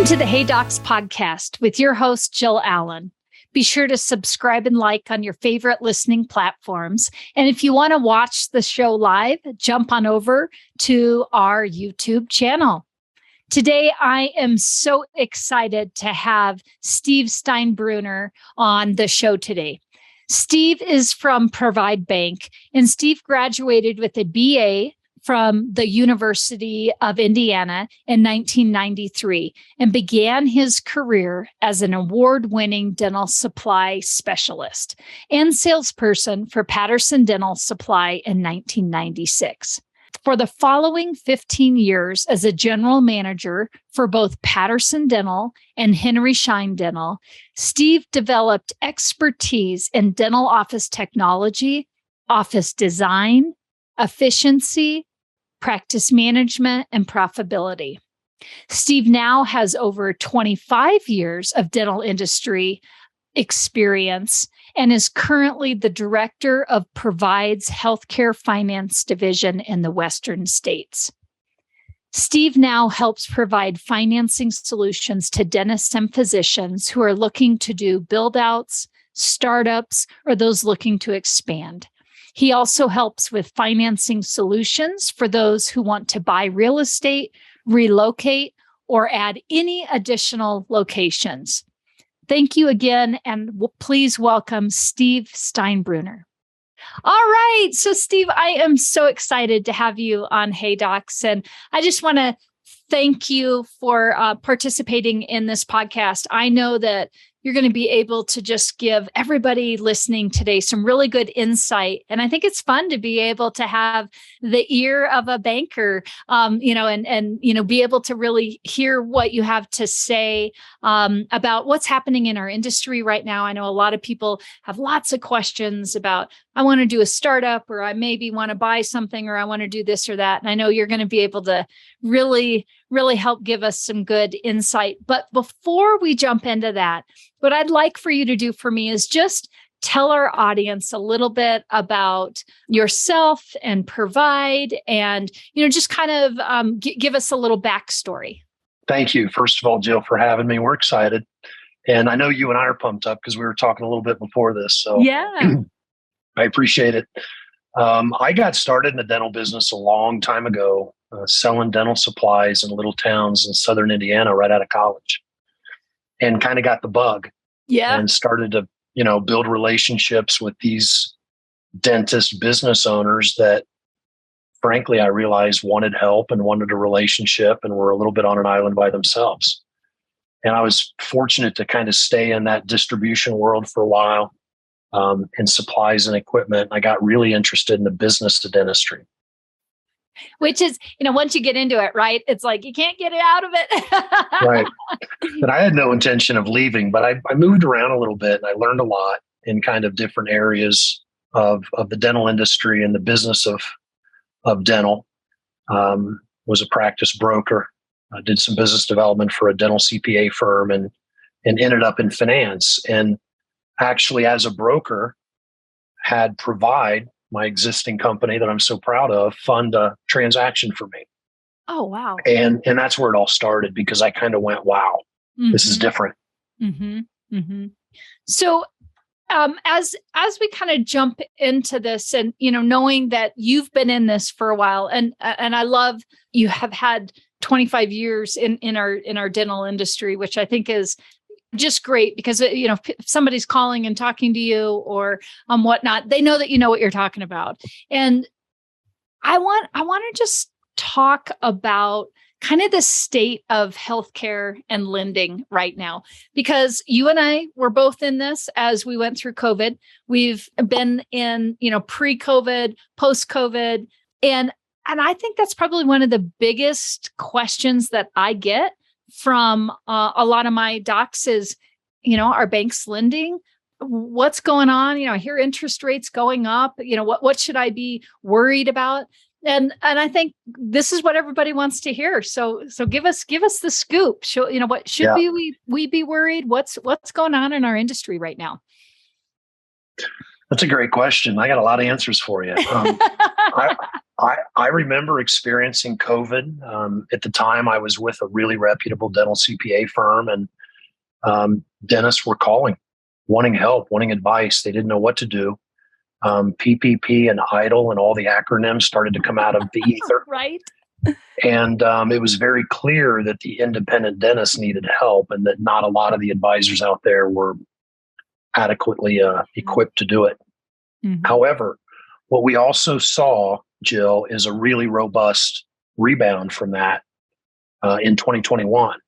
Welcome to the Hey Docs podcast with your host, Jill Allen. Be sure to subscribe and like on your favorite listening platforms. And if you want to watch the show live, jump on over to our YouTube channel. Today, I am so excited to have Steve Steinbrunner on the show today. Steve is from Provide Bank, and Steve graduated with a BA from the University of Indiana in 1993 and began his career as an award-winning dental supply specialist and salesperson for Patterson Dental Supply in 1996. For the following 15 years as a general manager for both Patterson Dental and Henry Schein Dental, Steve developed expertise in dental office technology, office design, efficiency, practice management, and profitability. Steve now has over 25 years of dental industry experience and is currently the director of Provide's Healthcare Finance Division in the Western states. Steve now helps provide financing solutions to dentists and physicians who are looking to do build-outs, startups, or those looking to expand. He also helps with financing solutions for those who want to buy real estate, relocate, or add any additional locations. Thank you again, and please welcome Steve Steinbrunner. All right. So, Steve, I am so excited to have you on Hey Docs, and I just want to thank you for participating in this podcast. I know that you're going to be able to just give everybody listening today some really good insight. And I think it's fun to be able to have the ear of a banker, and be able to really hear what you have to say about what's happening in our industry right now. I know a lot of people have lots of questions about, I want to do a startup, or I maybe want to buy something, or I want to do this or that. And I know you're going to be able to really help give us some good insight. But before we jump into that, what I'd like for you to do for me is just tell our audience a little bit about yourself and Provide, and just kind of give us a little backstory. Thank you, first of all, Jill, for having me. We're excited, and I know you and I are pumped up because we were talking a little bit before this. So yeah, I appreciate it. I got started in the dental business a long time ago, selling dental supplies in little towns in southern Indiana right out of college, and kind of got the bug. Yeah, and started to build relationships with these dentist business owners that, frankly, I realized wanted help and wanted a relationship and were a little bit on an island by themselves. And I was fortunate to kind of stay in that distribution world for a while, in supplies and equipment. I got really interested in the business of dentistry. Which is, once you get into it, right? It's like you can't get out of it. Right. And I had no intention of leaving, but I moved around a little bit, and I learned a lot in kind of different areas of the dental industry and the business of dental. Was a practice broker. I did some business development for a dental CPA firm, and ended up in finance. And actually, as a broker, had Provide, my existing company that I'm so proud of, fund a transaction for me. Oh, wow. And that's where it all started, because I kind of went, wow, this is different. Mm-hmm. Mm-hmm. So as we kind of jump into this, and, knowing that you've been in this for a while, and I love you have had 25 years in our dental industry, which I think is just great, because, if somebody's calling and talking to you or whatnot, they know that you know what you're talking about. And I want to just talk about kind of the state of healthcare and lending right now, because you and I were both in this as we went through COVID. We've been in, pre-COVID, post-COVID. And I think that's probably one of the biggest questions that I get from a lot of my docs is, are banks lending? What's going on? I hear interest rates going up. What should I be worried about? And I think this is what everybody wants to hear. So give us the scoop. What should we be worried? What's going on in our industry right now? That's a great question. I got a lot of answers for you. I remember experiencing COVID. At the time, I was with a really reputable dental CPA firm, and dentists were calling, wanting help, wanting advice. They didn't know what to do. PPP and IDLE and all the acronyms started to come out of the ether. Right. And it was very clear that the independent dentists needed help and that not a lot of the advisors out there were adequately equipped to do it. Mm-hmm. However, what we also saw, Jill, is a really robust rebound from that in 2021.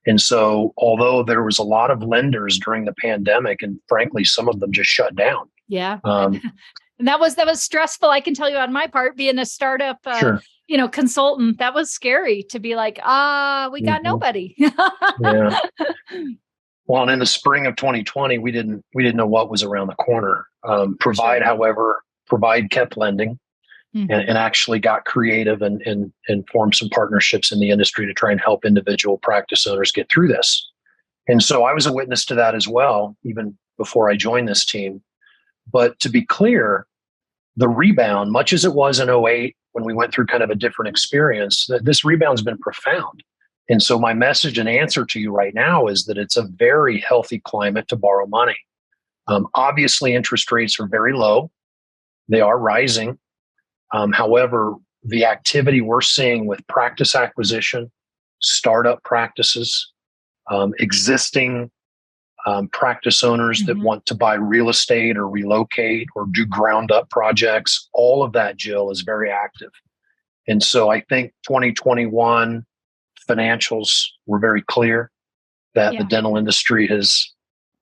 And so, although there was a lot of lenders during the pandemic, and frankly, some of them just shut down. Yeah. And that was stressful. I can tell you on my part, being a startup, Sure. Consultant, that was scary to be like, we got nobody. Yeah. Well, and in the spring of 2020, we didn't know what was around the corner. Provide, Sure. however, kept lending, Mm-hmm. and actually got creative and formed some partnerships in the industry to try and help individual practice owners get through this. And so I was a witness to that as well, even before I joined this team. But to be clear, the rebound, much as it was in 2008 when we went through kind of a different experience, this rebound's been profound. And so my message and answer to you right now is that it's a very healthy climate to borrow money. Obviously, interest rates are very low. They are rising. However, the activity we're seeing with practice acquisition, startup practices, existing practice owners that want to buy real estate or relocate or do ground up projects, all of that, Jill, is very active. And so I think 2021 financials were very clear that the dental industry has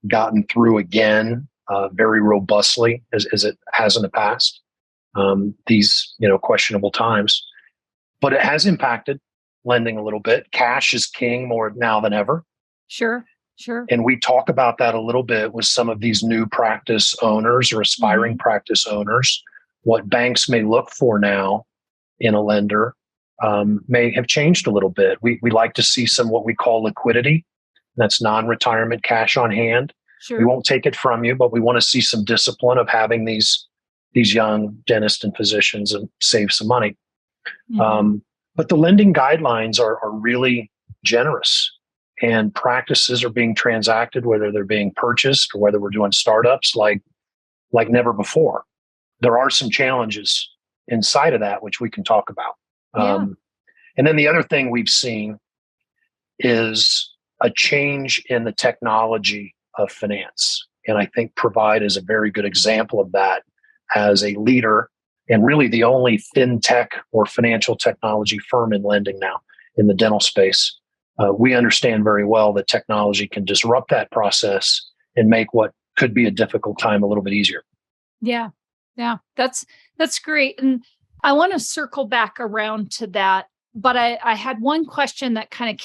gotten through again very robustly as it has in the past. These questionable times, but it has impacted lending a little bit. Cash is king more now than ever. Sure. And we talk about that a little bit with some of these new practice owners or aspiring practice owners. What banks may look for now in a lender may have changed a little bit. We like to see some what we call liquidity. That's non-retirement cash on hand. Sure. We won't take it from you, but we want to see some discipline of having these young dentists and physicians and save some money. But the lending guidelines are really generous, and practices are being transacted, whether they're being purchased or whether we're doing startups like never before. There are some challenges inside of that, which we can talk about. And then the other thing we've seen is a change in the technology of finance. And I think Provide is a very good example of that as a leader and really the only fintech or financial technology firm in lending now in the dental space. We understand very well that technology can disrupt that process and make what could be a difficult time a little bit easier. Yeah. That's great. And I want to circle back around to that, but I had one question that kind of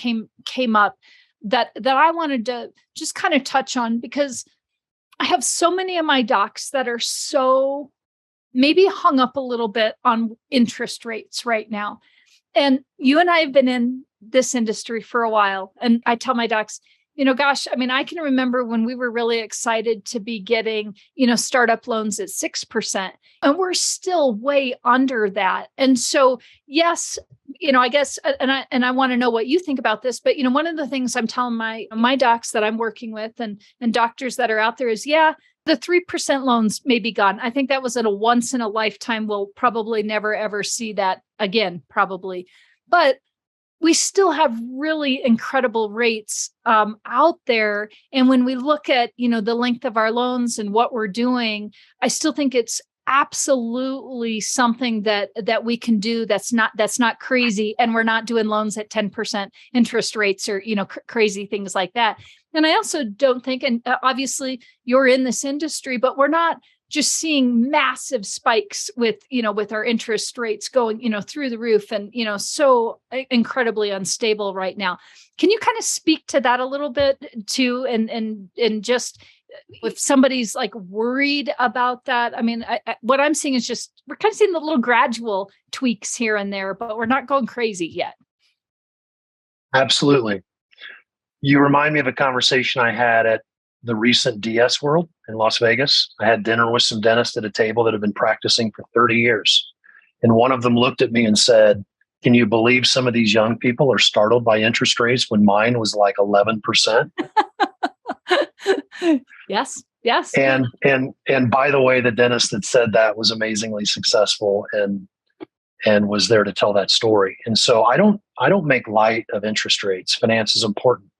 came up that I wanted to just kind of touch on, because I have so many of my docs that are so maybe hung up a little bit on interest rates right now. And you and I have been in this industry for a while. And I tell my docs, I can remember when we were really excited to be getting, startup loans at 6%, and we're still way under that. And so, yes, I guess, and I want to know what you think about this, but, one of the things I'm telling my docs that I'm working with and doctors that are out there is, the 3% loans may be gone. I think that was at a once in a lifetime. We'll probably never, ever see that again, probably. But we still have really incredible rates out there. And when we look at, the length of our loans and what we're doing, I still think it's absolutely something that we can do that's not crazy. And we're not doing loans at 10% interest rates or, crazy things like that. And I also don't think, and obviously you're in this industry, but we're not just seeing massive spikes with our interest rates going, through the roof and, so incredibly unstable right now. Can you kind of speak to that a little bit too? And just if somebody's like worried about that, what I'm seeing is just, we're kind of seeing the little gradual tweaks here and there, but we're not going crazy yet. Absolutely. You remind me of a conversation I had at the recent DS World in Las Vegas. I had dinner with some dentists at a table that have been practicing for 30 years. And one of them looked at me and said, "Can you believe some of these young people are startled by interest rates when mine was like 11%?" Yes. Yes. And by the way, the dentist that said that was amazingly successful and was there to tell that story. And so I don't make light of interest rates. Finance is important.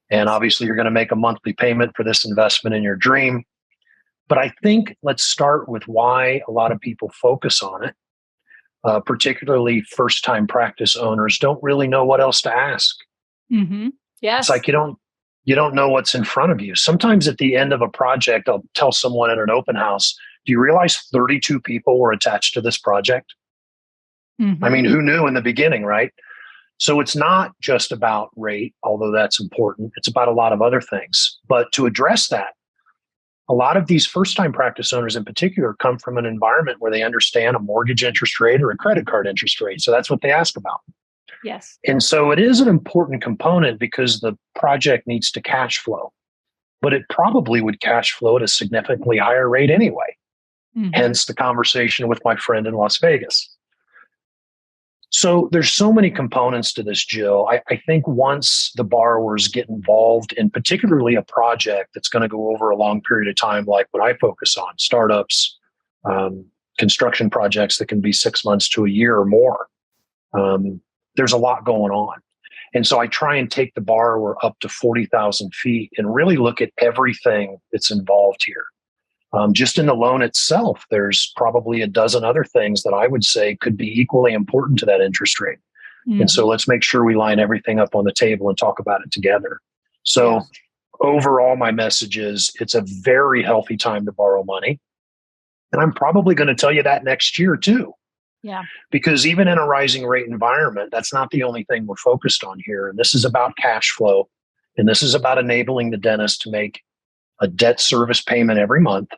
And obviously you're going to make a monthly payment for this investment in your dream. But I think let's start with why a lot of people focus on it. Particularly first-time practice owners don't really know what else to ask. Mm-hmm. Yes. It's like you don't know what's in front of you. Sometimes at the end of a project, I'll tell someone at an open house, "Do you realize 32 people were attached to this project?" Mm-hmm. I mean, who knew in the beginning, right? So it's not just about rate, although that's important. It's about a lot of other things. But to address that, a lot of these first-time practice owners in particular come from an environment where they understand a mortgage interest rate or a credit card interest rate. So that's what they ask about. Yes. And so it is an important component because the project needs to cash flow, but it probably would cash flow at a significantly higher rate anyway. Mm-hmm. Hence the conversation with my friend in Las Vegas. So there's so many components to this, Jill. I think once the borrowers get involved in particularly a project that's going to go over a long period of time, like what I focus on, startups, construction projects that can be 6 months to a year or more, there's a lot going on. And so I try and take the borrower up to 40,000 feet and really look at everything that's involved here. Just in the loan itself, there's probably a dozen other things that I would say could be equally important to that interest rate. Mm-hmm. And so let's make sure we line everything up on the table and talk about it together. So overall, my message is it's a very healthy time to borrow money. And I'm probably going to tell you that next year too. Yeah. Because even in a rising rate environment, that's not the only thing we're focused on here. And this is about cash flow. And this is about enabling the dentist to make a debt service payment every month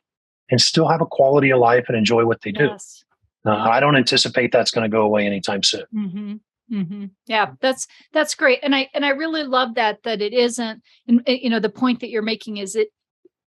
and still have a quality of life and enjoy what they do. Yes. I don't anticipate that's going to go away anytime soon. Mm-hmm. Mm-hmm. Yeah, that's great. And I really love that it isn't, the point that you're making is it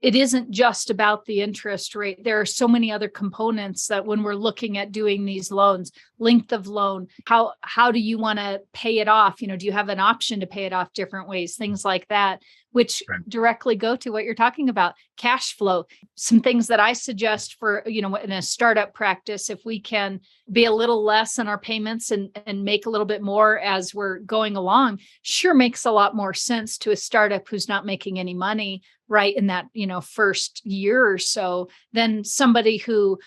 isn't just about the interest rate. There are so many other components that when we're looking at doing these loans, length of loan, how do you want to pay it off? Do you have an option to pay it off different ways, things like that, which directly go to what you're talking about, cash flow. Some things that I suggest for, in a startup practice, if we can be a little less in our payments and make a little bit more as we're going along, sure makes a lot more sense to a startup who's not making any money right in that, first year or so, than somebody who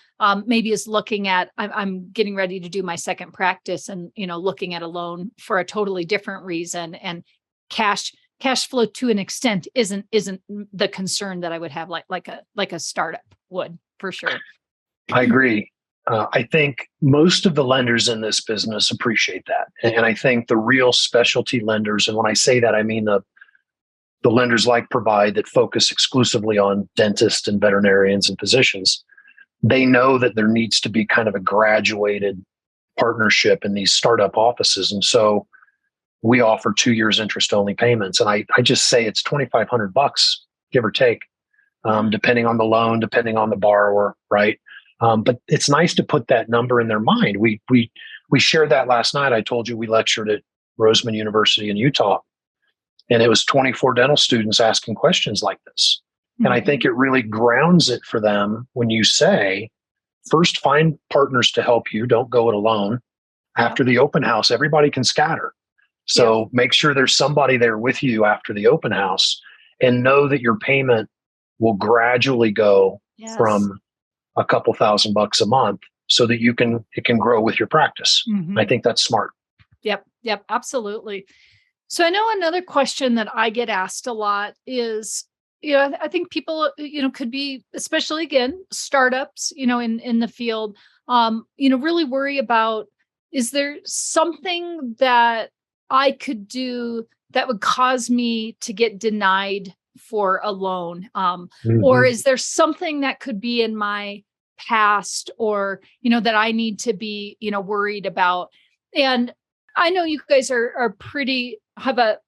maybe is looking at, I'm getting ready to do my second practice and, looking at a loan for a totally different reason, and cash flow to an extent isn't the concern that I would have like a startup would, for sure. I agree. I think most of the lenders in this business appreciate that. And I think the real specialty lenders, and when I say that, I mean the lenders like Provide that focus exclusively on dentists and veterinarians and physicians, they know that there needs to be kind of a graduated partnership in these startup offices. And so we offer 2 years interest only payments. And I just say it's $2,500, give or take, depending on the loan, depending on the borrower, right? But it's nice to put that number in their mind. We shared that last night. I told you we lectured at Roseman University in Utah, and it was 24 dental students asking questions like this. Mm-hmm. And I think it really grounds it for them when you say, first, find partners to help you. Don't go it alone. After the open house, everybody can scatter. So make sure there's somebody there with you after the open house, and know that your payment will gradually go from a couple $1,000 a month so that it can grow with your practice. Mm-hmm. I think that's smart. Yep, absolutely. So I know another question that I get asked a lot is, I think people, could be, especially again, startups, in the field, really worry about, is there something that I could do that would cause me to get denied for a loan? Or is there something that could be in my past, or, that I need to be, worried about? And I know you guys have a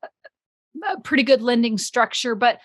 pretty good lending structure, but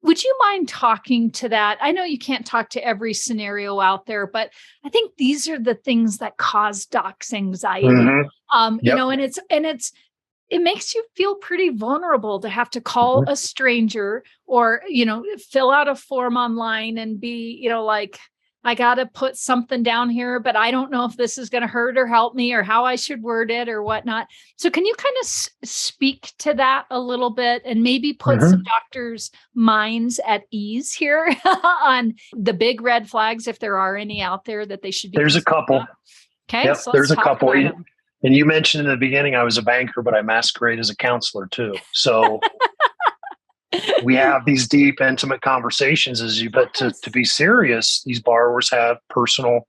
Would you mind talking to that? I know you can't talk to every scenario out there, but I think these are the things that cause docs anxiety. Mm-hmm. You know, and it makes you feel pretty vulnerable to have to call a stranger or, you know, fill out a form online and be, you know, like, I got to put something down here, but I don't know if this is going to hurt or help me or how I should word it or whatnot. So can you kind of speak to that a little bit and maybe put some doctors' minds at ease here on the big red flags, if there are any out there that they should be? There's a couple. About? Okay. Yep, so there's a couple. And you mentioned in the beginning, I was a banker, but I masquerade as a counselor too. So we have these deep, intimate conversations but to be serious, these borrowers have personal,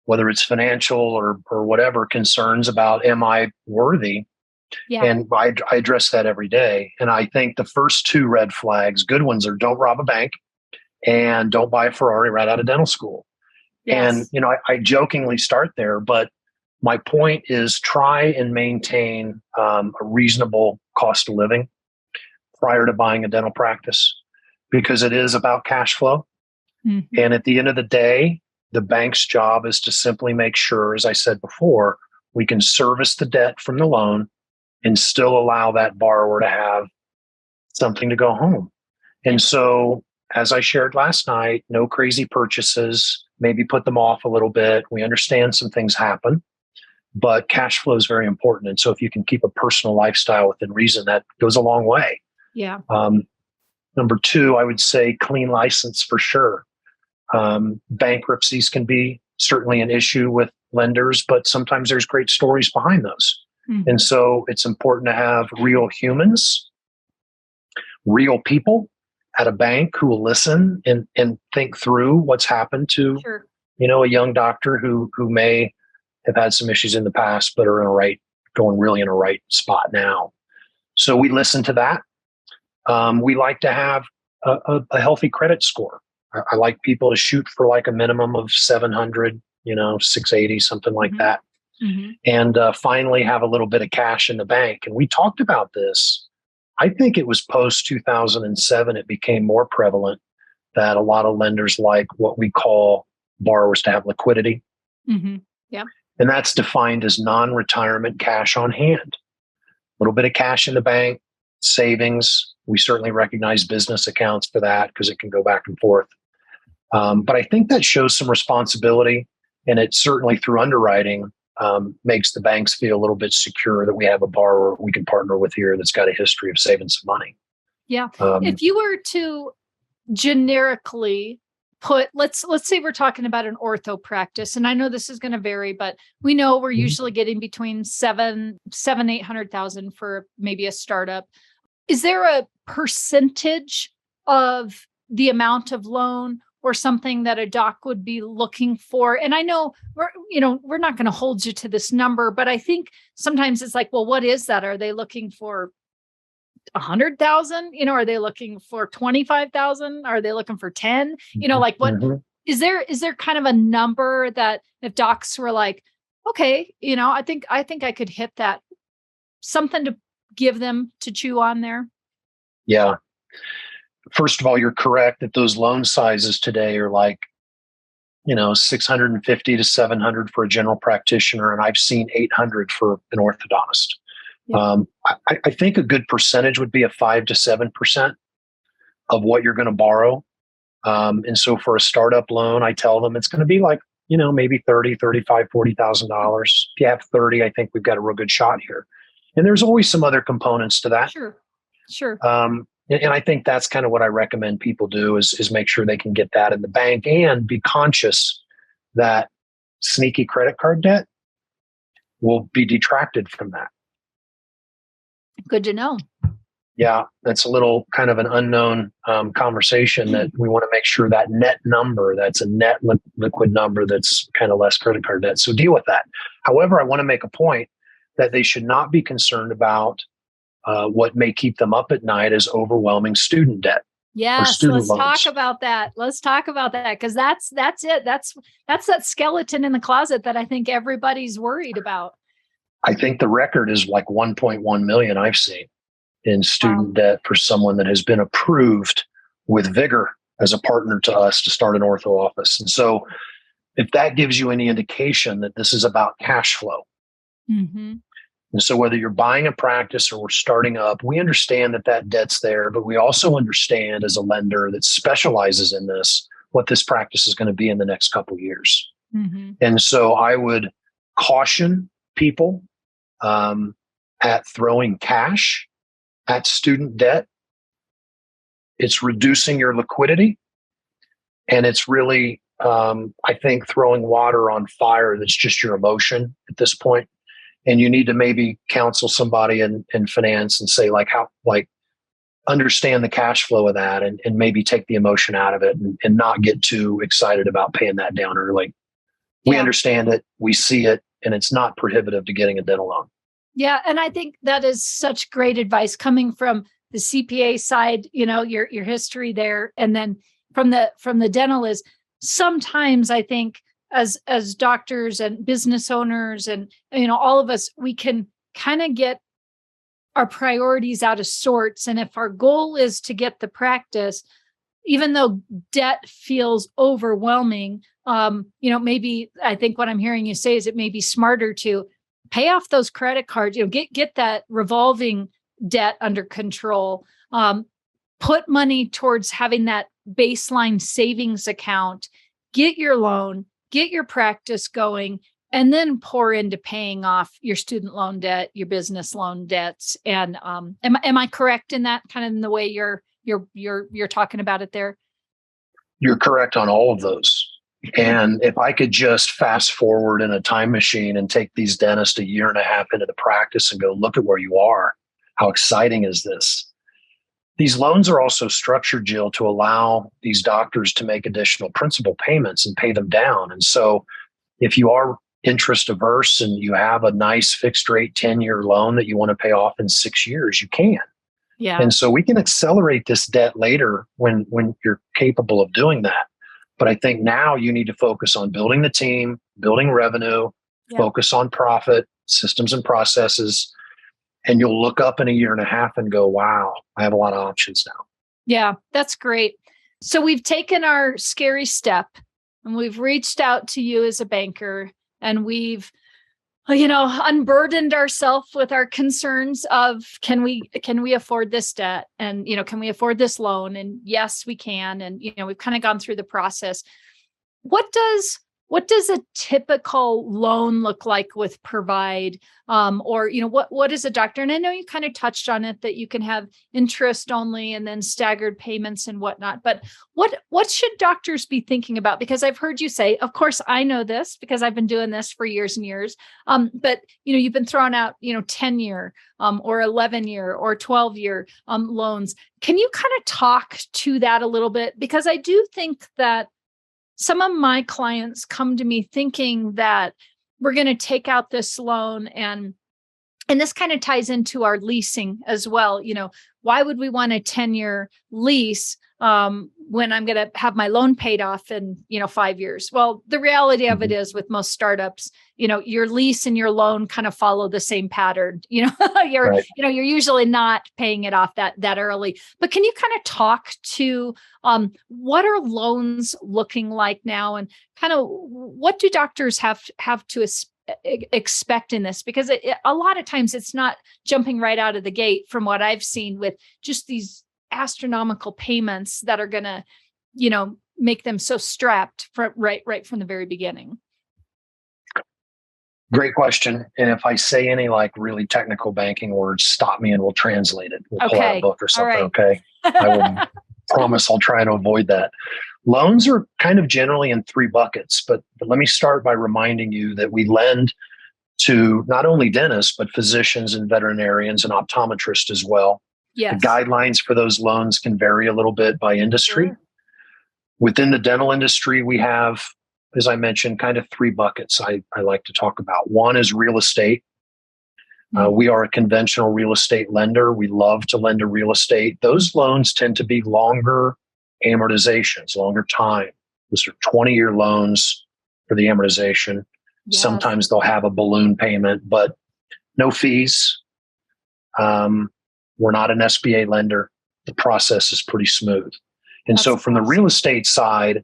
whether it's financial or whatever, concerns about, am I worthy? Yeah. And I address that every day. And I think the first two red flags, good ones, are don't rob a bank and don't buy a Ferrari right out of dental school. Yes. And, you know, I jokingly start there, but my point is try and maintain a reasonable cost of living prior to buying a dental practice, because it is about cash flow. Mm-hmm. And at the end of the day, the bank's job is to simply make sure, as I said before, we can service the debt from the loan and still allow that borrower to have something to go home. And so, as I shared last night, no crazy purchases, maybe put them off a little bit. We understand some things happen, but cash flow is very important. And so if you can keep a personal lifestyle within reason, that goes a long way. Yeah. Number two, I would say clean license for sure. Bankruptcies can be certainly an issue with lenders, but sometimes there's great stories behind those. Mm-hmm. And so it's important to have real humans, real people at a bank who will listen and think through what's happened to, you know, a young doctor who may have had some issues in the past, but are going really in a right spot now. So we listen to that. We like to have a healthy credit score. I like people to shoot for like a minimum of 700, 680, something like that. Mm-hmm. And finally have a little bit of cash in the bank. And we talked about this. I think it was post 2007, it became more prevalent that a lot of lenders like what we call borrowers to have liquidity. Mm-hmm. Yeah. And that's defined as non-retirement cash on hand. A little bit of cash in the bank, savings. We certainly recognize business accounts for that because it can go back and forth. But I think that shows some responsibility, and it certainly through underwriting makes the banks feel a little bit secure that we have a borrower we can partner with here that's got a history of saving some money. Yeah. If you were to generically put, let's say we're talking about an ortho practice, and I know this is going to vary, but we know we're usually getting between 800,000 for maybe a startup. Is there a percentage of the amount of loan or something that a doc would be looking for? And I know we're not going to hold you to this number, but I think sometimes it's like, well, what is that? Are they looking for 100,000? Are they looking for 25,000? Are they looking for 10? Like what is there kind of a number that if docs were like, okay, I think I could hit that, something to give them to chew on there? Yeah. First of all, you're correct that those loan sizes today are like, 650 to 700 for a general practitioner. And I've seen 800 for an orthodontist. Yeah. I think a good percentage would be a 5 to 7% of what you're going to borrow. And so for a startup loan, I tell them it's going to be like, maybe $30,000, $35,000, $40,000. If you have 30, I think we've got a real good shot here. And there's always some other components to that. Sure. And I think that's kind of what I recommend people do is make sure they can get that in the bank and be conscious that sneaky credit card debt will be detracted from that. Good to know. Yeah, that's a little kind of an unknown conversation that we want to make sure that net number, that's a net liquid number that's kind of less credit card debt. So deal with that. However, I want to make a point that they should not be concerned about what may keep them up at night as overwhelming student debt. Yes, let's talk about that. Because that's it. That's that skeleton in the closet that I think everybody's worried about. I think the record is like 1.1 million I've seen in student debt for someone that has been approved with vigor as a partner to us to start an ortho office. And so if that gives you any indication that this is about cash flow. Mm-hmm. And so whether you're buying a practice or we're starting up, we understand that that debt's there, but we also understand as a lender that specializes in this, what this practice is going to be in the next couple of years. Mm-hmm. And so I would caution people at throwing cash at student debt. It's reducing your liquidity. And it's really, I think, throwing water on fire that's just your emotion at this point. And you need to maybe counsel somebody in finance and say, understand the cash flow of that and maybe take the emotion out of it and not get too excited about paying that down early. We understand it, we see it, and it's not prohibitive to getting a dental loan. Yeah. And I think that is such great advice coming from the CPA side, your history there. And then from the dental is sometimes I think as doctors and business owners and, all of us, we can kind of get our priorities out of sorts. And if our goal is to get the practice, even though debt feels overwhelming, maybe I think what I'm hearing you say is it may be smarter to pay off those credit cards, get that revolving debt under control, put money towards having that baseline savings account, get your loan, get your practice going, and then pour into paying off your student loan debt, your business loan debts. And am I correct in that kind of in the way you're talking about it there? You're correct on all of those. And if I could just fast forward in a time machine and take these dentists a year and a half into the practice and go, look at where you are. How exciting is this? These loans are also structured, Jill, to allow these doctors to make additional principal payments and pay them down. And so if you are interest averse and you have a nice fixed rate 10-year loan that you want to pay off in 6 years, you can. Yeah. And so we can accelerate this debt later when you're capable of doing that. But I think now you need to focus on building the team, building revenue, focus on profit, systems and processes. And you'll look up in a year and a half and go, wow, I have a lot of options now. Yeah, that's great. So we've taken our scary step and we've reached out to you as a banker and we've, unburdened ourselves with our concerns of, can we afford this debt? And, can we afford this loan? And yes, we can. And, we've kind of gone through the process. What does a typical loan look like with Provide? Or, what is a doctor? And I know you kind of touched on it, that you can have interest only and then staggered payments and whatnot. But what should doctors be thinking about? Because I've heard you say, of course, I know this because I've been doing this for years and years. But, you've been throwing out, 10-year or 11-year or 12-year loans. Can you kind of talk to that a little bit? Because I do think that some of my clients come to me thinking that we're going to take out this loan and this kind of ties into our leasing as well. Why would we want a 10-year lease when I'm going to have my loan paid off in, 5 years? Well, the reality of it is with most startups, your lease and your loan kind of follow the same pattern. You're usually not paying it off that early. But can you kind of talk to what are loans looking like now, and kind of what do doctors have to expect in this? Because a lot of times it's not jumping right out of the gate from what I've seen with just these astronomical payments that are going to, make them so strapped right from the very beginning. Great question. And if I say any really technical banking words, stop me and we'll translate it. We'll pull out a book or something. Right. Okay. I will promise I'll try to avoid that. Loans are kind of generally in 3 buckets, but let me start by reminding you that we lend to not only dentists, but physicians and veterinarians and optometrists as well. Yes. The guidelines for those loans can vary a little bit by industry. Sure. Within the dental industry, we have, as I mentioned, kind of 3 buckets I like to talk about. One is real estate. We are a conventional real estate lender. We love to lend to real estate. Those loans tend to be longer amortizations, longer time. Those are 20-year loans for the amortization. Yes. Sometimes they'll have a balloon payment, but no fees. We're not an SBA lender. The process is pretty smooth. And That's so from the awesome. real estate side,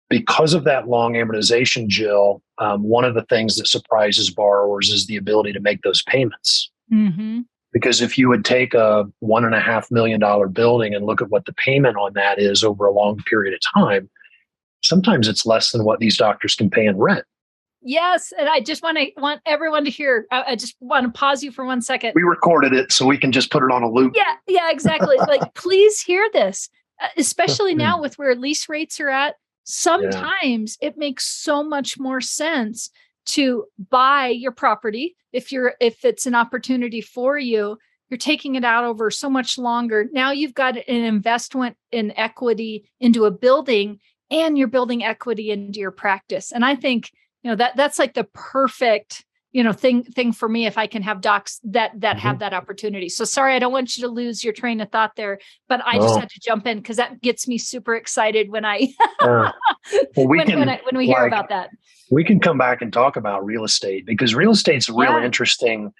because of that long amortization, Jill, one of the things that surprises borrowers is the ability to make those payments. Mm-hmm. Because if you would take a $1.5 million building and look at what the payment on that is over a long period of time, sometimes it's less than what these doctors can pay in rent. Yes, and I just want everyone to hear. I just want to pause you for 1 second. We recorded it, so we can just put it on a loop. Yeah, exactly. Like, please hear this, especially now with where lease rates are at. Sometimes it makes so much more sense to buy your property if it's an opportunity for you. You're taking it out over so much longer. Now you've got an investment in equity into a building, and you're building equity into your practice. And I think, that's like the perfect, thing for me, if I can have docs that have that opportunity. So sorry, I don't want you to lose your train of thought there, but I just had to jump in because that gets me super excited when I when we hear about that. We can come back and talk about real estate, because real estate's really interesting.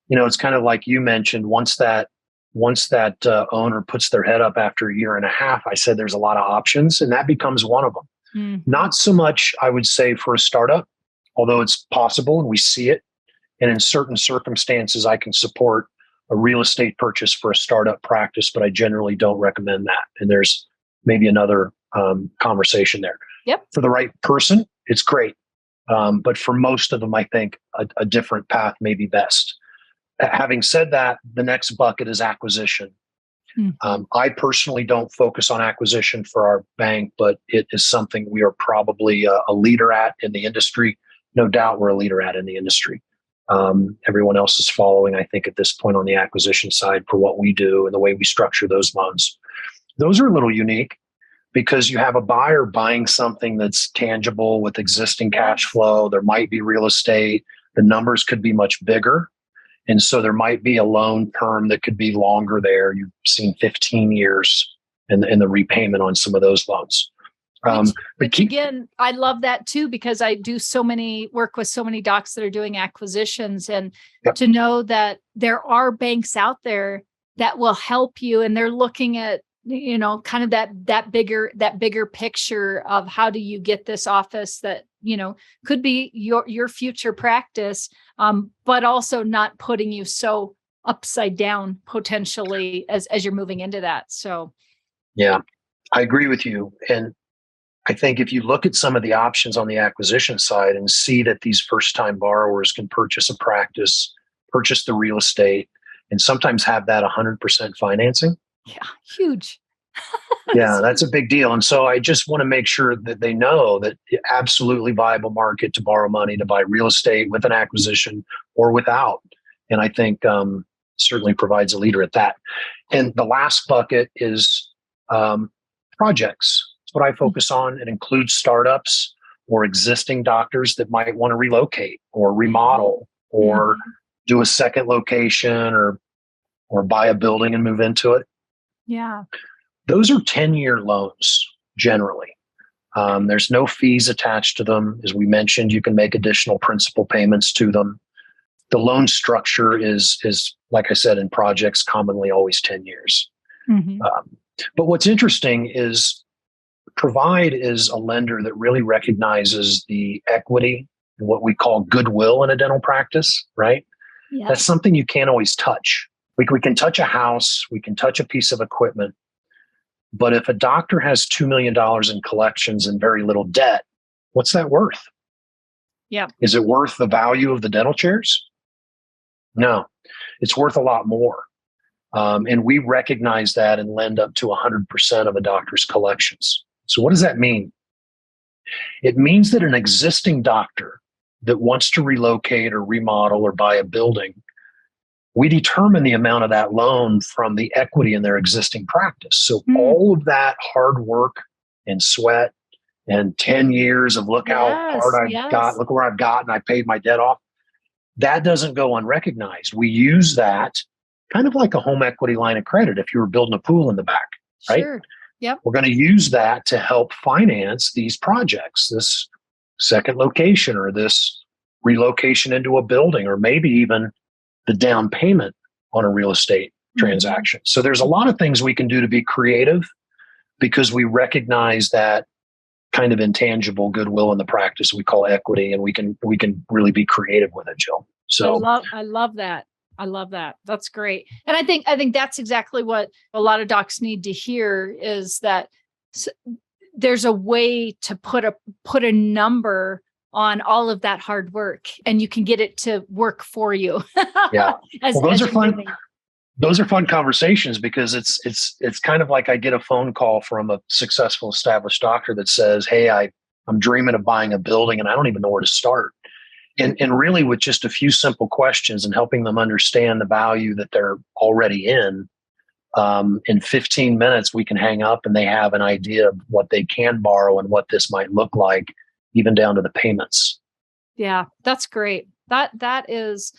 It's kind of like you mentioned, once that owner puts their head up after a year and a half, I said there's a lot of options, and that becomes one of them. Mm-hmm. Not so much, I would say, for a startup, although it's possible and we see it. And in certain circumstances, I can support a real estate purchase for a startup practice, but I generally don't recommend that. And there's maybe another conversation there. Yep. For the right person, it's great. But for most of them, I think a different path may be best. Having said that, the next bucket is acquisition. Mm-hmm. I personally don't focus on acquisition for our bank, but it is something we are probably a leader at in the industry. No doubt we're a leader at in the industry. Everyone else is following, I think, at this point on the acquisition side for what we do and the way we structure those loans. Those are a little unique because you have a buyer buying something that's tangible with existing cash flow. There might be real estate. The numbers could be much bigger. And so there might be a loan term that could be longer there. You've seen 15 years in the repayment on some of those loans. Which again, I love that too, because I do work with so many docs that are doing acquisitions, and to know that there are banks out there that will help you, and they're looking at, kind of that bigger picture of how do you get this office that, could be your future practice, but also not putting you so upside down potentially as you're moving into that. So, yeah, I agree with you. And I think if you look at some of the options on the acquisition side and see that these first-time borrowers can purchase a practice, purchase the real estate, and sometimes have that 100% financing. Yeah, huge. Yeah, that's a big deal. And so I just want to make sure that they know that absolutely viable market to borrow money to buy real estate with an acquisition or without. And I think certainly provides a leader at that. And the last bucket is projects. That's what I focus on. It includes startups or existing doctors that might want to relocate or remodel or do a second location or buy a building and move into it. Yeah. Those are 10-year loans generally. There's no fees attached to them. As we mentioned, you can make additional principal payments to them. The loan structure is like I said, in projects, commonly always 10 years. Mm-hmm. But what's interesting is Provide is a lender that really recognizes the equity and what we call goodwill in a dental practice, right? Yes. That's something you can't always touch. We can touch a house, we can touch a piece of equipment, but if a doctor has $2 million in collections and very little debt, what's that worth? Yeah. Is it worth the value of the dental chairs? No, it's worth a lot more. And we recognize that and lend up to 100% of a doctor's collections. So what does that mean? It means that an existing doctor that wants to relocate or remodel or buy a building, we determine the amount of that loan from the equity in their existing practice. So all of that hard work and sweat and 10 years of look how hard I've got, look where I've gotten, I paid my debt off. That doesn't go unrecognized. We use that kind of like a home equity line of credit if you were building a pool in the back, right? Sure. Yep. We're going to use that to help finance these projects, this second location or this relocation into a building, or maybe even the down payment on a real estate transaction. So there's a lot of things we can do to be creative because we recognize that kind of intangible goodwill in the practice we call equity, and we can really be creative with it, Jill. So I love that. I love that. That's great. And I think that's exactly what a lot of docs need to hear, is that there's a way to put a number on all of that hard work, and you can get it to work for you. Yeah. Well, those are fun. Those are fun conversations, because it's kind of like I get a phone call from a successful established doctor that says, "Hey, I'm dreaming of buying a building and I don't even know where to start." And really, with just a few simple questions and helping them understand the value that they're already in 15 minutes, we can hang up and they have an idea of what they can borrow and what this might look like, even down to the payments. Yeah, that's great. That is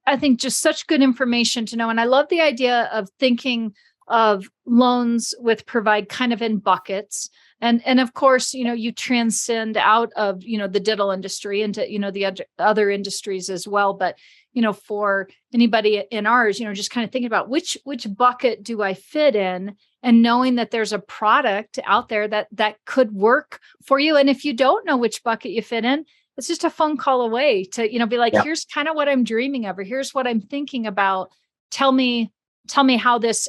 I think just such good information to know. And I love the idea of thinking of loans with Provide kind of in buckets. And of course, you transcend out of, the dental industry into, the other industries as well. But, for anybody in ours, just kind of thinking about which bucket do I fit in, and knowing that there's a product out there that could work for you. And if you don't know which bucket you fit in, it's just a phone call away to, be like, here's kind of what I'm dreaming of, or here's what I'm thinking about. Tell me how this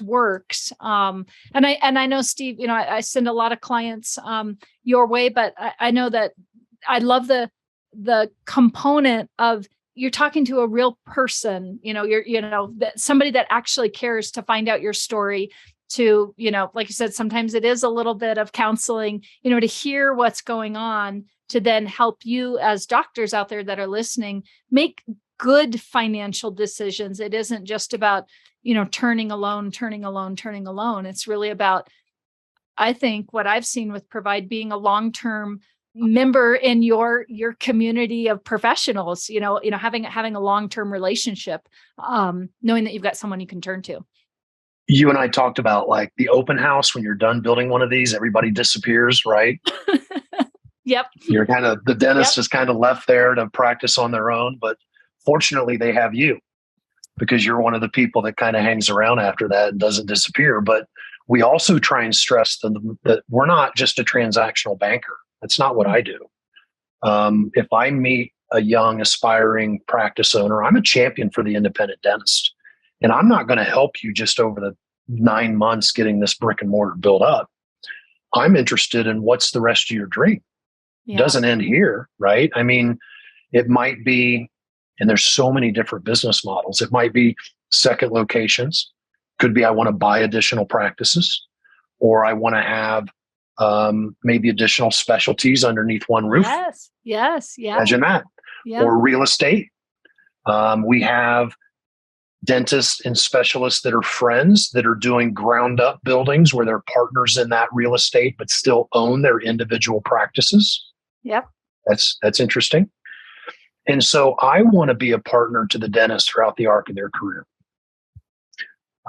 works. And I know, Steve, I send a lot of clients your way, but I know that I love the component of you're talking to a real person, that somebody that actually cares to find out your story, to, like you said, sometimes it is a little bit of counseling, to hear what's going on, to then help you as doctors out there that are listening make good financial decisions. It isn't just about, turning a loan. It's really about, I think, what I've seen with Provide being a long-term member in your community of professionals, having a long-term relationship, knowing that you've got someone you can turn to. You and I talked about like the open house. When you're done building one of these, everybody disappears, right? Yep. You're kind of, the dentist is kind of left there to practice on their own, but fortunately they have you, because you're one of the people that kind of hangs around after that and doesn't disappear. But we also try and stress that we're not just a transactional banker. That's not what I do. If I meet a young aspiring practice owner, I'm a champion for the independent dentist. And I'm not going to help you just over the 9 months getting this brick and mortar built up. I'm interested in what's the rest of your dream. Yeah. It doesn't end here, right? I mean, it might be, and there's so many different business models. It might be second locations. Could be I want to buy additional practices, or I want to have maybe additional specialties underneath one roof. Yes. Imagine that. Yeah. Or real estate. We have dentists and specialists that are friends that are doing ground up buildings where they're partners in that real estate, but still own their individual practices. Yep. That's interesting. And so I want to be a partner to the dentist throughout the arc of their career.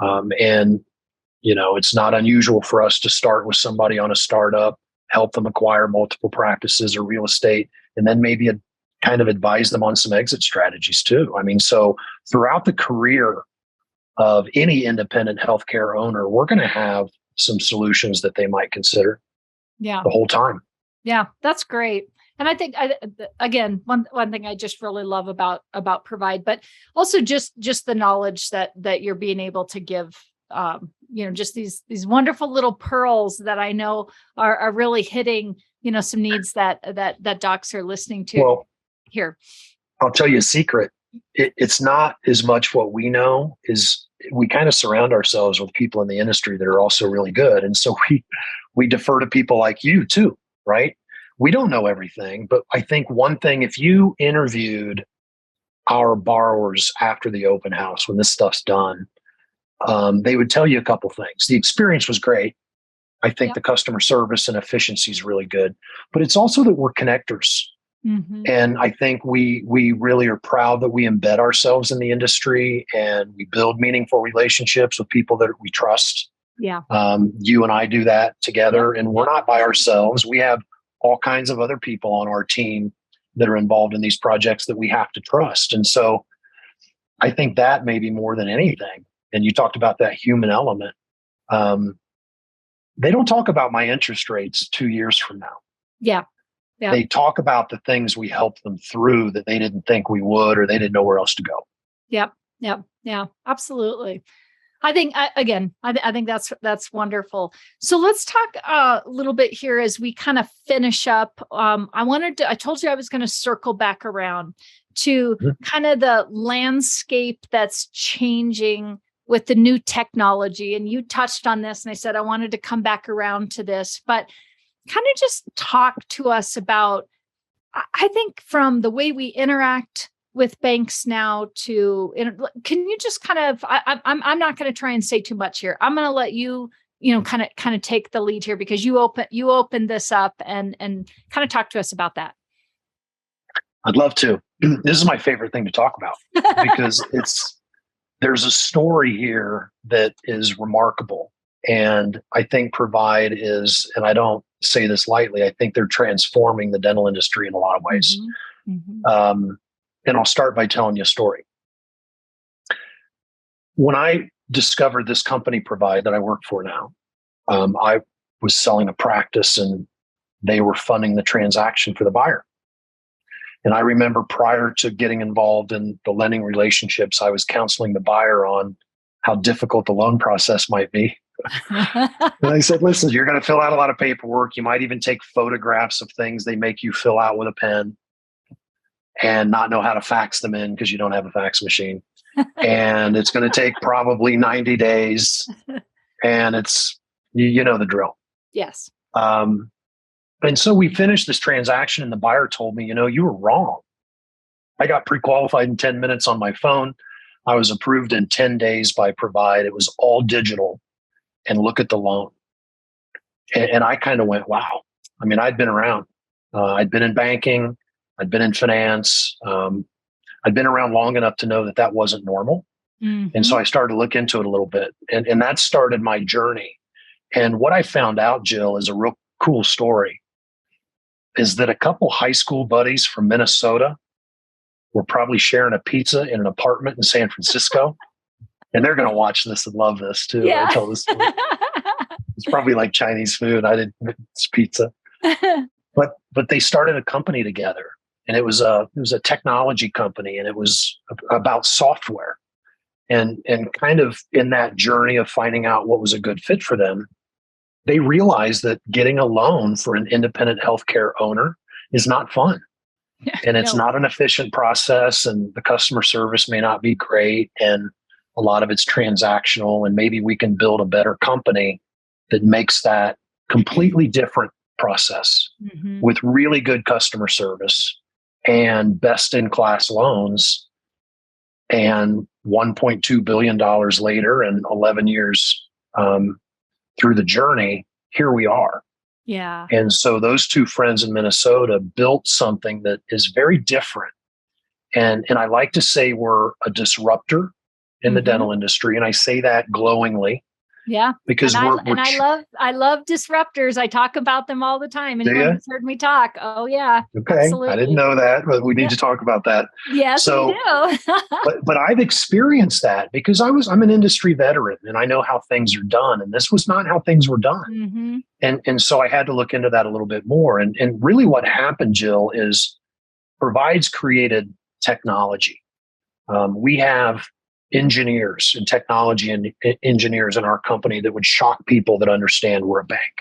And, it's not unusual for us to start with somebody on a startup, help them acquire multiple practices or real estate, and then maybe kind of advise them on some exit strategies too. I mean, so throughout the career of any independent healthcare owner, we're going to have some solutions that they might consider. Yeah. The whole time. Yeah, that's great. And I think, again, one thing I just really love about Provide, but also just the knowledge that you're being able to give, just these wonderful little pearls that I know are really hitting, some needs that docs are listening to. Well, here, I'll tell you a secret. It's not as much what we know, is we kind of surround ourselves with people in the industry that are also really good. And so we defer to people like you too, right? We don't know everything, but I think one thing, if you interviewed our borrowers after the open house, when this stuff's done, they would tell you a couple things. The experience was great. I think the customer service and efficiency is really good, but it's also that we're connectors. Mm-hmm. And I think we really are proud that we embed ourselves in the industry and we build meaningful relationships with people that we trust. Yeah. You and I do that together, and we're not by ourselves. We have all kinds of other people on our team that are involved in these projects that we have to trust. And so I think that maybe more than anything, and you talked about that human element. they don't talk about my interest rates 2 years from now. Yeah. Yeah. They talk about the things we helped them through that they didn't think we would, or they didn't know where else to go. Yep. Yep. Yeah, absolutely. I think I think that's wonderful. So let's talk a little bit here as we kind of finish up. I told you I was going to circle back around to kind of the landscape that's changing with the new technology. And you touched on this, and I said I wanted to come back around to this, but kind of just talk to us about, I think, from the way we interact with banks now to, can you just kind of, I'm not going to try and say too much here. I'm going to let you, kind of take the lead here, because you opened this up and kind of talk to us about that. I'd love to. This is my favorite thing to talk about, because there's a story here that is remarkable. And I think Provide is, and I don't say this lightly, I think they're transforming the dental industry in a lot of ways. Mm-hmm. Mm-hmm. And I'll start by telling you a story. When I discovered this company, Provide, that I work for now, I was selling a practice, and they were funding the transaction for the buyer. And I remember, prior to getting involved in the lending relationships, I was counseling the buyer on how difficult the loan process might be. And I said, listen, you're going to fill out a lot of paperwork. You might even take photographs of things they make you fill out with a pen, and not know how to fax them in because you don't have a fax machine. And it's going to take probably 90 days. And it's, you know the drill. Yes. And so we finished this transaction, and the buyer told me, you were wrong. I got pre-qualified in 10 minutes on my phone. I was approved in 10 days by Provide. It was all digital. And look at the loan. And I kind of went, wow. I mean, I'd been around. I'd been in banking. I'd been in finance. I'd been around long enough to know that that wasn't normal. Mm-hmm. And so I started to look into it a little bit. And that started my journey. And what I found out, Jill, is a real cool story, is that a couple high school buddies from Minnesota were probably sharing a pizza in an apartment in San Francisco. And they're going to watch this and love this too. Yeah. I tell this story. It's probably like Chinese food. It's pizza. But they started a company together. And it was a technology company, and it was about software, and kind of in that journey of finding out what was a good fit for them, they realized that getting a loan for an independent healthcare owner is not fun, and it's not an efficient process, and the customer service may not be great, and a lot of it's transactional, and maybe we can build a better company that makes that completely different process with really good customer service and best-in-class loans. And $1.2 billion later, and 11 years through the journey, here we are. Yeah. And so those two friends in Minnesota built something that is very different. And I like to say we're a disruptor in the dental industry. And I say that glowingly. Yeah. Because I love disruptors. I talk about them all the time. Anyone who's heard me talk. Oh yeah. Okay. Absolutely. I didn't know that, but we need to talk about that. Yes, we do. but I've experienced that because I'm an industry veteran, and I know how things are done. And this was not how things were done. And so I had to look into that a little bit more. And really what happened, Jill, is Provide's created technology. We have engineers and technology and engineers in our company that would shock people that understand we're a bank.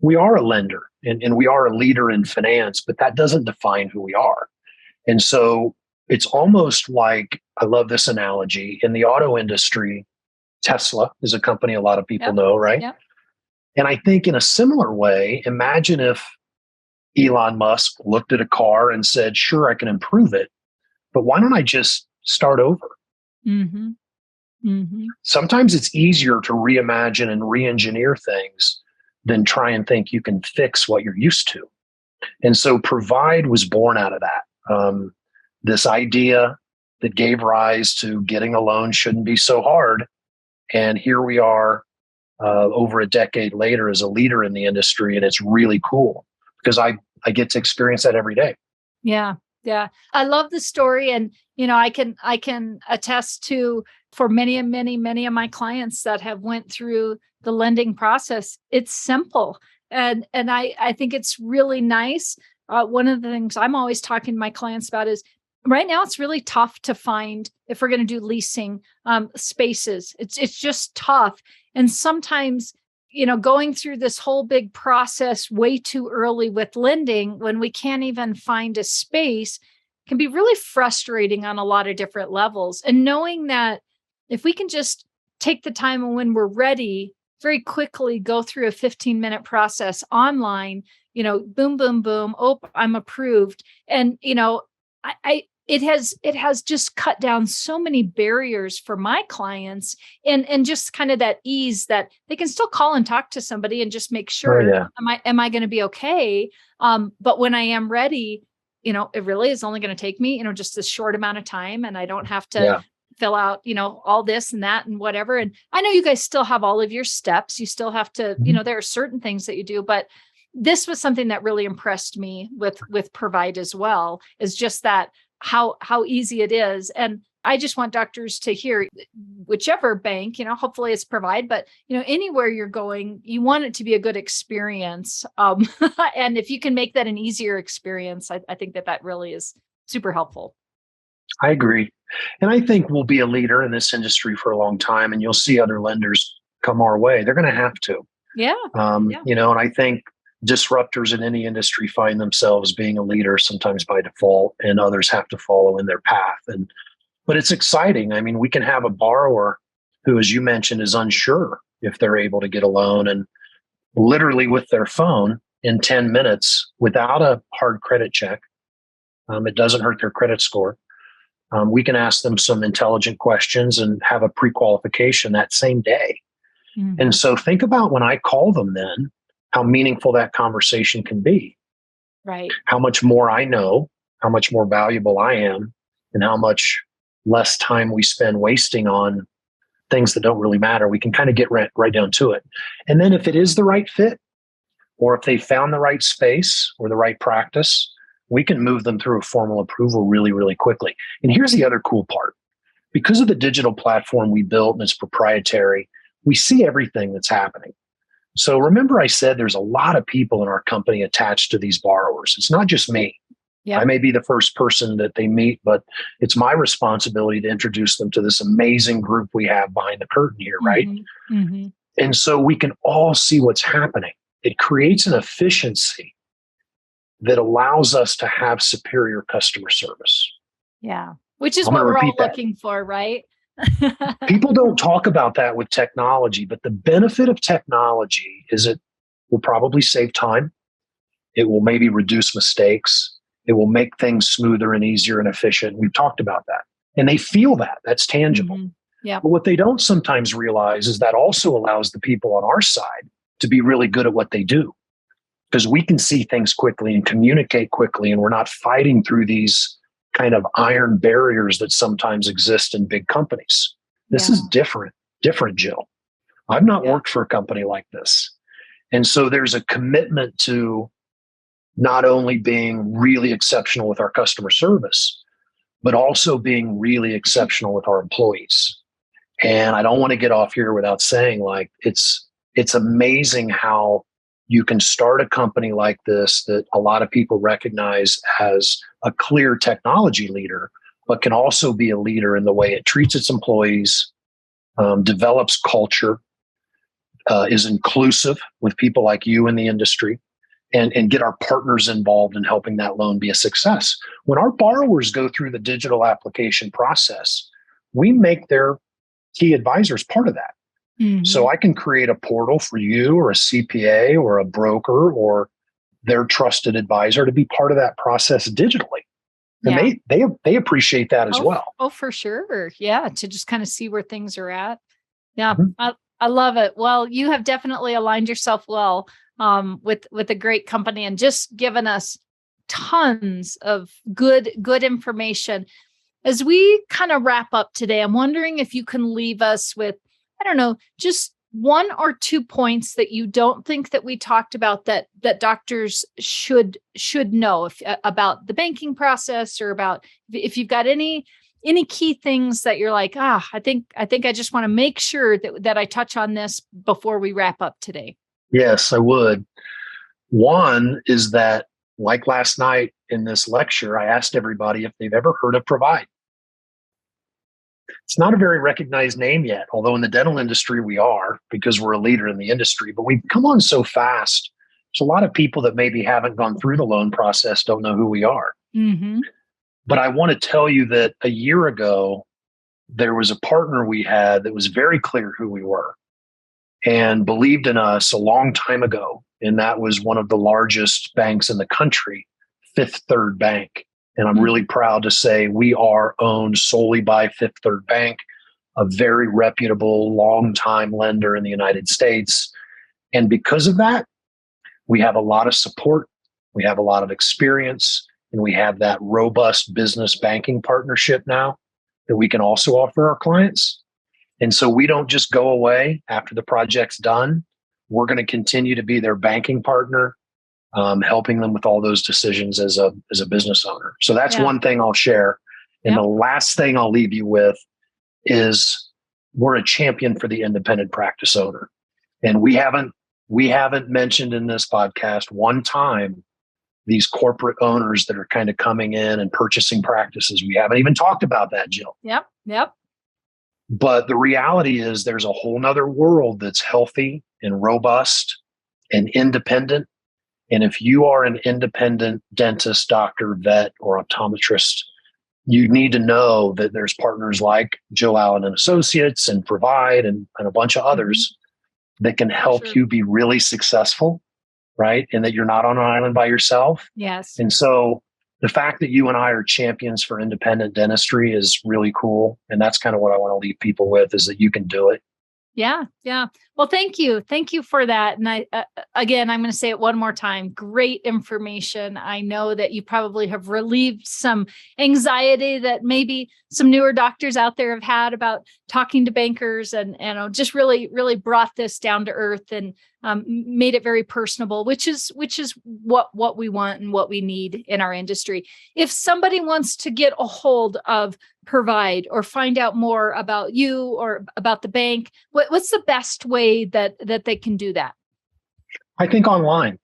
We are a lender, and we are a leader in finance, but that doesn't define who we are. And so it's almost like, I love this analogy, in the auto industry, Tesla is a company a lot of people know, right? Yep. And I think in a similar way, imagine if Elon Musk looked at a car and said, sure, I can improve it, but why don't I just start over? Sometimes it's easier to reimagine and re-engineer things than try and think you can fix what you're used to. And so Provide was born out of that. This idea that gave rise to getting a loan shouldn't be so hard. And here we are over a decade later as a leader in the industry. And it's really cool because I get to experience that every day. Yeah. Yeah. I love the story. And, I can attest to, for many of my clients that have went through the lending process, it's simple. And I think it's really nice. One of the things I'm always talking to my clients about is right now it's really tough to find, if we're going to do leasing, spaces. It's just tough. And sometimes, going through this whole big process way too early with lending when we can't even find a space can be really frustrating on a lot of different levels. And knowing that if we can just take the time and when we're ready, very quickly go through a 15-minute process online, boom, boom, boom. Oh, I'm approved. And, it has just cut down so many barriers for my clients, and just kind of that ease that they can still call and talk to somebody and just make sure, Oh, yeah. am I going to be okay? But when I am ready, it really is only going to take me, just a short amount of time, and I don't have to Yeah. fill out, all this and that and whatever. And I know you guys still have all of your steps. You still have to, there are certain things that you do, but this was something that really impressed me with Provide as well, is just that how easy it is. And I just want doctors to hear, whichever bank, hopefully it's Provide, but anywhere you're going, you want it to be a good experience. And if you can make that an easier experience, I think that really is super helpful. I agree. And I think we'll be a leader in this industry for a long time, and you'll see other lenders come our way. They're going to have to. Yeah. And I think disruptors in any industry find themselves being a leader sometimes by default, and others have to follow in their path. But it's exciting. I mean, we can have a borrower who, as you mentioned, is unsure if they're able to get a loan, and literally with their phone in 10 minutes without a hard credit check, it doesn't hurt their credit score. We can ask them some intelligent questions and have a pre-qualification that same day. Mm-hmm. And so think about when I call them then, how meaningful that conversation can be. Right. How much more I know, how much more valuable I am, and how much less time we spend wasting on things that don't really matter. We can kind of get right down to it. And then if it is the right fit, or if they found the right space or the right practice, we can move them through a formal approval really, really quickly. And here's the other cool part. Because of the digital platform we built and it's proprietary, we see everything that's happening. So remember I said there's a lot of people in our company attached to these borrowers. It's not just me. Yep. I may be the first person that they meet, but it's my responsibility to introduce them to this amazing group we have behind the curtain here, right? Mm-hmm. Mm-hmm. And so we can all see what's happening. It creates an efficiency that allows us to have superior customer service. Yeah, which is what we're all looking for, right? People don't talk about that with technology, but the benefit of technology is it will probably save time. It will maybe reduce mistakes. It will make things smoother and easier and efficient. We've talked about that. And they feel that. That's tangible. Mm-hmm. Yeah. But what they don't sometimes realize is that also allows the people on our side to be really good at what they do. Because we can see things quickly and communicate quickly, and we're not fighting through these kind of iron barriers that sometimes exist in big companies. This is different, Jill. I've not worked for a company like this. And so there's a commitment to not only being really exceptional with our customer service, but also being really exceptional with our employees. And I don't want to get off here without saying, like, it's amazing how you can start a company like this that a lot of people recognize as a clear technology leader, but can also be a leader in the way it treats its employees, develops culture, is inclusive with people like you in the industry, and get our partners involved in helping that loan be a success. When our borrowers go through the digital application process, we make their key advisors part of that. Mm-hmm. So I can create a portal for you or a CPA or a broker or their trusted advisor to be part of that process digitally. And they appreciate that as well. Oh, for sure. Yeah. To just kind of see where things are at. Yeah. Mm-hmm. I love it. Well, you have definitely aligned yourself well with a great company and just given us tons of good information. As we kind of wrap up today, I'm wondering if you can leave us with, I don't know, just one or two points that you don't think that we talked about that doctors should know about the banking process, or about if you've got any Any key things that you're like, I think I just want to make sure that I touch on this before we wrap up today? Yes, I would. One is that, like last night in this lecture, I asked everybody if they've ever heard of Provide. It's not a very recognized name yet, although in the dental industry we are, because we're a leader in the industry, but we've come on so fast. There's a lot of people that maybe haven't gone through the loan process, don't know who we are. Mm-hmm. But I want to tell you that a year ago, there was a partner we had that was very clear who we were and believed in us a long time ago. And that was one of the largest banks in the country, Fifth Third Bank. And I'm really proud to say we are owned solely by Fifth Third Bank, a very reputable, long-time lender in the United States. And because of that, we have a lot of support, we have a lot of experience, and we have that robust business banking partnership now that we can also offer our clients. And so we don't just go away after the project's done. We're going to continue to be their banking partner, helping them with all those decisions as a business owner. So that's one thing I'll share. And the last thing I'll leave you with is we're a champion for the independent practice owner. And we haven't mentioned in this podcast one time these corporate owners that are kind of coming in and purchasing practices. We haven't even talked about that, Jill. Yep. But the reality is there's a whole nother world that's healthy and robust and independent. And if you are an independent dentist, doctor, vet, or optometrist, you need to know that there's partners like Joe Allen and Associates and Provide and a bunch of others that can help you be really successful, right? And that you're not on an island by yourself. Yes. And so the fact that you and I are champions for independent dentistry is really cool. And that's kind of what I want to leave people with, is that you can do it. Yeah. Well, thank you. Thank you for that. And again, I'm going to say it one more time. Great information. I know that you probably have relieved some anxiety that maybe some newer doctors out there have had about talking to bankers, and just really, really brought this down to earth and made it very personable, which is what we want and what we need in our industry. If somebody wants to get a hold of Provide or find out more about you or about the bank, what's the best way that they can do that? I think online.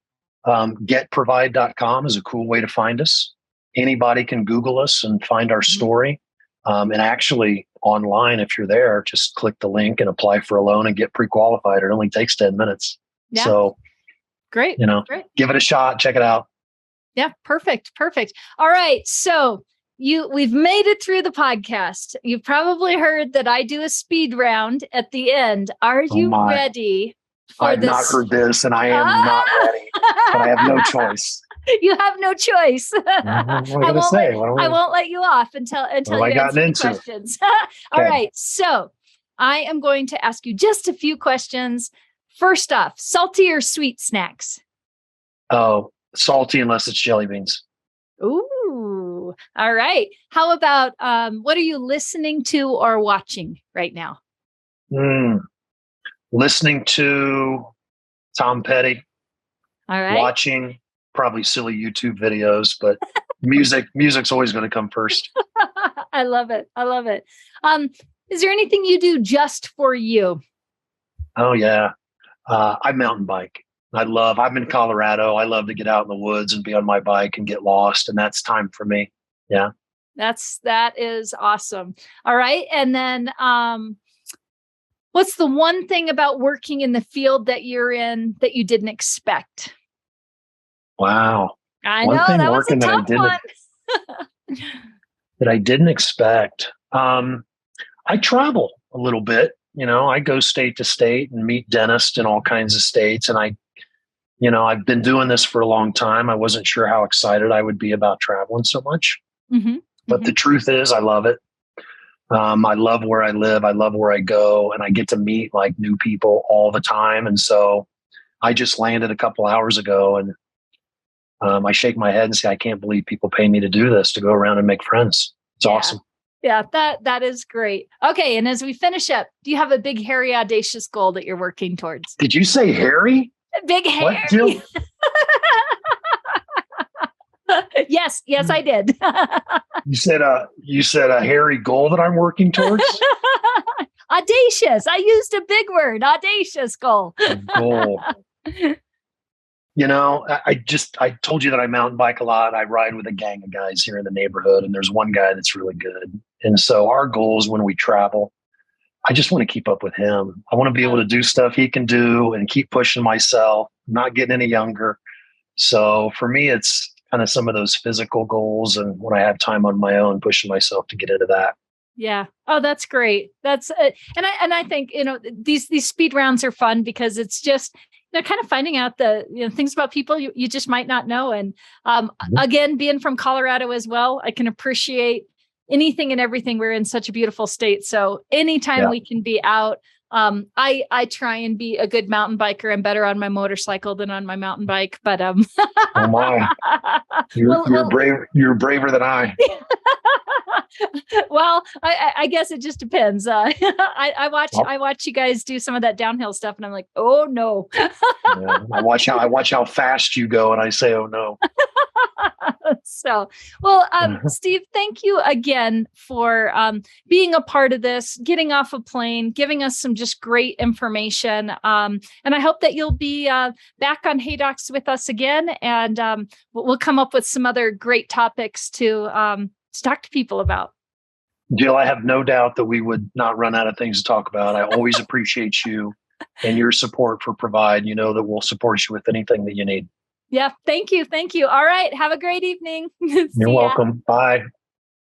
Getprovide.com is a cool way to find us. Anybody can Google us and find our story. And actually online, if you're there, just click the link and apply for a loan and get pre-qualified. It only takes 10 minutes. Yeah. So great. Great. Give it a shot. Check it out. Yeah. Perfect. All right. So we've made it through the podcast. You've probably heard that I do a speed round at the end. Are you ready for I've this? not heard this, and I am not ready, but I have no choice. You have no choice. I won't let you off until you answer the questions. All right. So I am going to ask you just a few questions. First off, salty or sweet snacks? Oh, salty unless it's jelly beans. Ooh. All right. How about what are you listening to or watching right now? Listening to Tom Petty. All right. Watching probably silly YouTube videos, but music's always going to come first. I love it. Is there anything you do just for you? Oh yeah. I mountain bike. I'm in Colorado. I love to get out in the woods and be on my bike and get lost. And that's time for me. Yeah. That is awesome. All right. And then, what's the one thing about working in the field that you're in that you didn't expect? Wow. I know that was a tough one. That I didn't expect. I travel a little bit. I go state to state and meet dentists in all kinds of states. And I've been doing this for a long time. I wasn't sure how excited I would be about traveling so much. But the truth is, I love it. I love where I live. I love where I go. And I get to meet new people all the time. And so I just landed a couple hours ago, and I shake my head and say, I can't believe people pay me to do this, to go around and make friends. It's awesome. Yeah, that is great. Okay. And as we finish up, do you have a big, hairy, audacious goal that you're working towards? Did you say hairy? Big hairy. What, Jill? Yes, I did. You said a hairy goal that I'm working towards? Audacious. I used a big word, audacious goal. A goal. I told you that I mountain bike a lot. I ride with a gang of guys here in the neighborhood, and there's one guy that's really good. And so our goals when we travel, I just want to keep up with him. I want to be able to do stuff he can do and keep pushing myself, not getting any younger. So for me, it's kind of some of those physical goals. And when I have time on my own, pushing myself to get into that. Yeah. Oh, that's great. That's and I think, these speed rounds are fun because it's just, kind of finding out the, things about people you just might not know. And again, being from Colorado as well, I can appreciate anything and everything. We're in such a beautiful state. So anytime we can be out, I try and be a good mountain biker. I'm better on my motorcycle than on my mountain bike, but oh my, you're brave. You're braver than I. Well, I guess it just depends. I watch you guys do some of that downhill stuff, and I'm like, oh no. I watch how fast you go, and I say, oh no. So, well, Steve, thank you again for being a part of this, getting off a plane, giving us some just great information. And I hope that you'll be back on Hey Docs with us again, and we'll come up with some other great topics to talk to people about. Jill, I have no doubt that we would not run out of things to talk about. I always appreciate you and your support for Provide. You know that we'll support you with anything that you need. Yeah. Thank you. All right. Have a great evening. You're welcome. Bye.